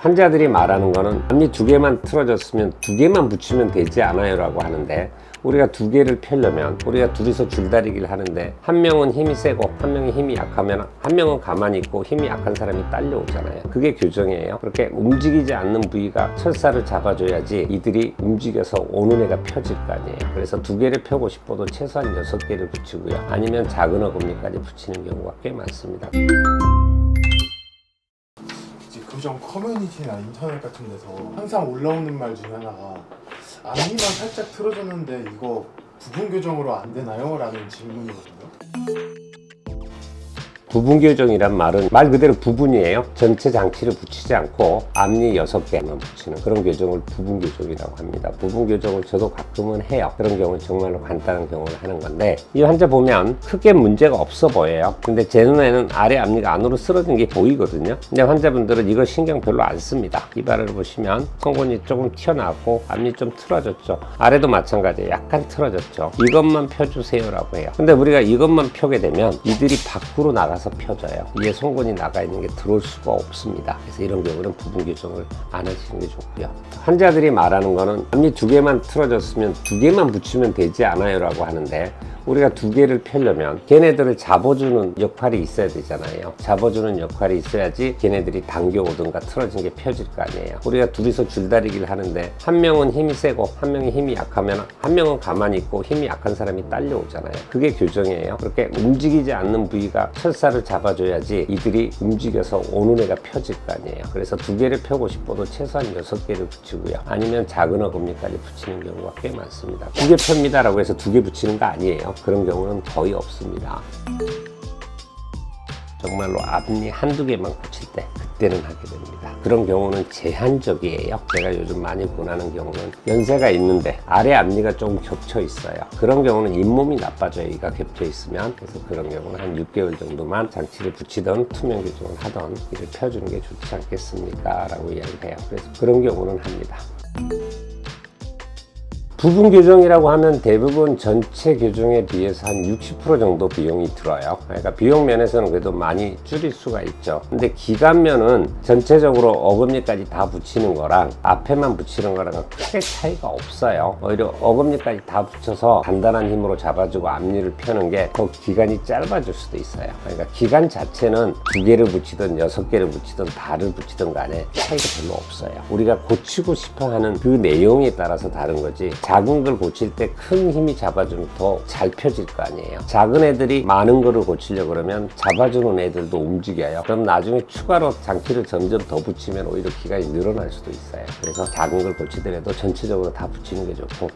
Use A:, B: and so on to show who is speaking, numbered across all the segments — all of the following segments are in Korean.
A: 환자들이 말하는 거는 앞니 두 개만 틀어졌으면 두 개만 붙이면 되지 않아요 라고 하는데, 우리가 두 개를 펴려면 우리가 둘이서 줄다리기를 하는데 한 명은 힘이 세고 한 명이 힘이 약하면 한 명은 가만히 있고 힘이 약한 사람이 딸려오잖아요. 그게 교정이에요. 그렇게 움직이지 않는 부위가 철사를 잡아줘야지 이들이 움직여서 오는 애가 펴질 거 아니에요. 그래서 두 개를 펴고 싶어도 최소한 6개를 붙이고요. 아니면 작은 어금니까지 붙이는 경우가 꽤 많습니다.
B: 교정 커뮤니티나 인터넷 같은 데서 항상 올라오는 말 중에 하나가 앞니만 살짝 틀어졌는데 이거 부분 교정으로 안 되나요? 라는 질문이거든요.
A: 부분 교정이란 말은 말 그대로 부분이에요. 전체 장치를 붙이지 않고 앞니 6개만 붙이는 그런 교정을 부분 교정이라고 합니다. 부분 교정을 저도 가끔은 해요. 그런 경우는 정말로 간단한 경우를 하는 건데, 이 환자 보면 크게 문제가 없어 보여요. 근데 제 눈에는 아래 앞니가 안으로 쓰러진 게 보이거든요. 근데 환자분들은 이거 신경 별로 안 씁니다. 이발을 보시면 송곳니 조금 튀어나왔고 앞니 좀 틀어졌죠. 아래도 마찬가지예요. 약간 틀어졌죠. 이것만 펴주세요 라고 해요. 근데 우리가 이것만 펴게 되면 이들이 밖으로 나가서 펴져요. 위에 송곳니 나가 있는 게 들어올 수가 없습니다. 그래서 이런 경우는 부분 교정을 안 하시는 게 좋고요. 환자들이 말하는 거는 앞니 두 개만 틀어졌으면 두 개만 붙이면 되지 않아요 라고 하는데, 우리가 두 개를 펴려면 걔네들을 잡아주는 역할이 있어야 되잖아요. 잡아주는 역할이 있어야지 걔네들이 당겨오든가 틀어진 게 펴질 거 아니에요. 우리가 둘이서 줄다리기를 하는데 한 명은 힘이 세고 한 명이 힘이 약하면 한 명은 가만히 있고 힘이 약한 사람이 딸려오잖아요. 그게 교정이에요. 그렇게 움직이지 않는 부위가 철사를 잡아줘야지 이들이 움직여서 오는 애가 펴질 거 아니에요. 그래서 두 개를 펴고 싶어도 최소한 6개를 붙이고요. 아니면 작은 어금니까지 붙이는 경우가 꽤 많습니다. 두 개 펴니다 라고 해서 두 개 붙이는 거 아니에요. 그런 경우는 거의 없습니다. 정말로 앞니 한두 개만 고칠 때 그때는 하게 됩니다. 그런 경우는 제한적이에요. 제가 요즘 많이 권하는 경우는 연세가 있는데 아래 앞니가 조금 겹쳐 있어요. 그런 경우는 잇몸이 나빠져요. 이가 겹쳐 있으면. 그래서 그런 경우는 한 6개월 정도만 장치를 붙이던 투명 교정을 하던 이를 펴주는 게 좋지 않겠습니까? 라고 이야기를 해요. 그래서 그런 경우는 합니다. 부분 교정이라고 하면 대부분 전체 교정에 비해서 한 60% 정도 비용이 들어요. 그러니까 비용 면에서는 그래도 많이 줄일 수가 있죠. 근데 기간면은 전체적으로 어금니까지 다 붙이는 거랑 앞에만 붙이는 거랑 크게 차이가 없어요. 오히려 어금니까지 다 붙여서 단단한 힘으로 잡아주고 앞니를 펴는 게 더 기간이 짧아질 수도 있어요. 그러니까 기간 자체는 두 개를 붙이든 6개를 붙이든 달을 붙이든 간에 차이가 별로 없어요. 우리가 고치고 싶어 하는 그 내용에 따라서 다른 거지, 작은 걸 고칠 때 큰 힘이 잡아주면 더 잘 펴질 거 아니에요. 작은 애들이 많은 거를 고치려고 그러면 잡아주는 애들도 움직여요. 그럼 나중에 추가로 장치를 점점 더 붙이면 오히려 기간이 늘어날 수도 있어요. 그래서 작은 걸 고치더라도 전체적으로 다 붙이는 게 좋고,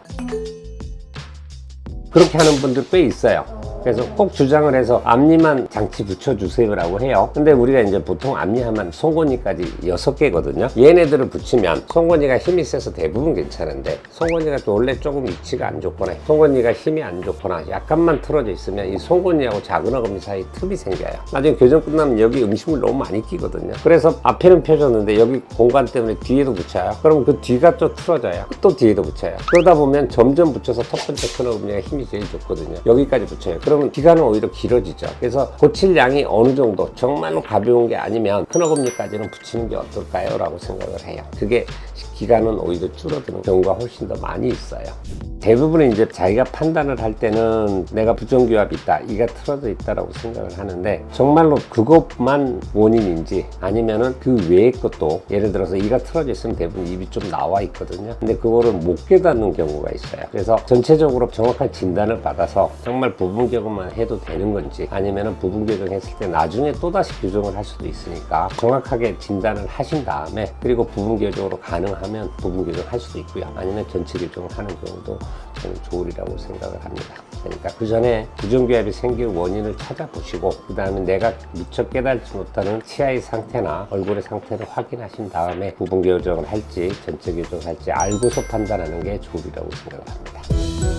A: 그렇게 하는 분들 꽤 있어요. 그래서 꼭 주장을 해서 앞니만 장치 붙여주세요 라고 해요. 근데 우리가 이제 보통 앞니 하면 송곳니까지 6개거든요. 얘네들을 붙이면 송곳니가 힘이 세서 대부분 괜찮은데, 송곳니가 또 원래 조금 위치가 안 좋거나 송곳니가 힘이 안 좋거나 약간만 틀어져 있으면 이 송곳니하고 작은 어금니 사이 틈이 생겨요. 나중에 교정 끝나면 여기 음식물 너무 많이 끼거든요. 그래서 앞에는 펴줬는데 여기 공간 때문에 뒤에도 붙여요. 그럼 그 뒤가 또 틀어져요. 또 뒤에도 붙여요. 그러다 보면 점점 붙여서 첫 번째 큰 어금니가 힘이 제일 좋거든요. 여기까지 붙여요. 그러면 기간은 오히려 길어지죠. 그래서 고칠 양이 어느 정도 정말로 가벼운 게 아니면 큰 어금니까지는 붙이는 게 어떨까요? 라고 생각을 해요. 그게 기간은 오히려 줄어드는 경우가 훨씬 더 많이 있어요. 대부분은 이제 자기가 판단을 할 때는 내가 부정교합이 있다, 이가 틀어져 있다라고 생각을 하는데, 정말로 그것만 원인인지 아니면은 그 외의 것도, 예를 들어서 이가 틀어져 있으면 대부분 입이 좀 나와 있거든요. 근데 그거를 못 깨닫는 경우가 있어요. 그래서 전체적으로 정확한 진단을 받아서 정말 부분 교정만 해도 되는 건지, 아니면은 부분 교정했을 때 나중에 또다시 교정을 할 수도 있으니까 정확하게 진단을 하신 다음에, 그리고 부분 교정으로 가능하면 부분 교정할 수도 있고요. 아니면 전체 교정을 하는 경우도 저는 좋으리라고 생각을 합니다. 그러니까 그 전에 부정교합이 생길 원인을 찾아보시고, 그 다음에 내가 미처 깨달지 못하는 치아의 상태나 얼굴의 상태를 확인하신 다음에 부분 교정을 할지 전체 교정을 할지 알고서 판단하는 게 좋으리라고 생각을 합니다.